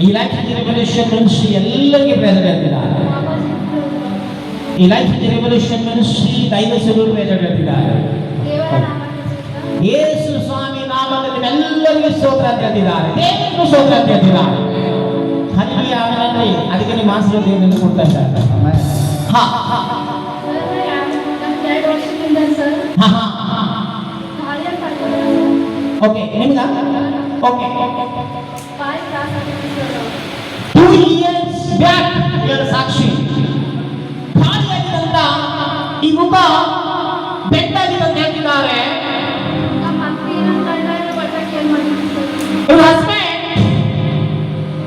ಈ life revolution ministry ಎಲ್ಲರಿಗೆ president ಇದ್ದಾರೆ. ಈ ಲೈಫ್ ರೆವಲ್ಯೂಷನ್ ಮಿನಿಸ್ಟ್ರಿ ದೈವಸರು ಪ್ರೆಸಿಡೆಂಟ್ ಇದ್ದಾರೆ. ಯೇಸು ಸ್ವಾಮಿ ನಾಮದಲ್ಲಿ ಎಲ್ಲರಿಗೂ ಸ್ತೋತ್ರ ಅಂತ ಹೇಳ್ತಿದ್ದಾರೆ. ದೇವರಿಗೂ ಸ್ತೋತ್ರ ಅಂತ ಹೇಳ್ತಿದ್ದಾರೆ. ಹರಿಯ ಆಮೇಲೆ ಅದಕ್ಕೆ ನಿಮ್ಮ ಆಶೀರ್ವಾದ ಕೊಡ್ತಾ ಇದ್ದಾರೆ. ಹಾ ಓಕೆ ನಿಮ್ಗ ಓಕೆ 2 years back ಇದರ ಸಾಕ್ಷಿ ಖಾಲಿಯಾಗಿದ್ದಂತ ಈ ಮುಖ ಬೆಟ್ಟಾಗಿದೆ ಅಂತ ಹೇಳ್ತಿದ್ದಾರೆ.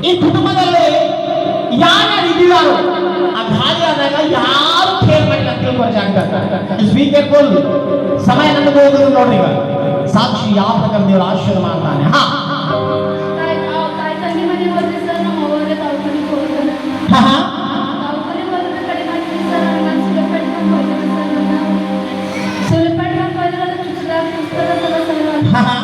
ಈ ಕುಟುಂಬದಲ್ಲಿ ಯಾರ್ಯಾರು ಇದ್ದೀರೋ ಆ ಖಾಲಿಯಾದಾಗ ಯಾರು ಕೇರ್ ಮಾಡಿಲ್ಲ ಅಂತ ತಿಳ್ಕೊಳ್ಬೇಕಾಗ್ತದೆ. ಸಮಯ ನಮಗೆ ಹೋಗೋದು ನೋಡ್ರಿ. ಈಗ ಸಾಕ್ಷಿ ಯಾವ ಪ್ರಕಾರ ದೇವರು ಆಶೀರ್ವಾದ ಮಾಡ್ತಾನೆ. ಹಾ ಹಾ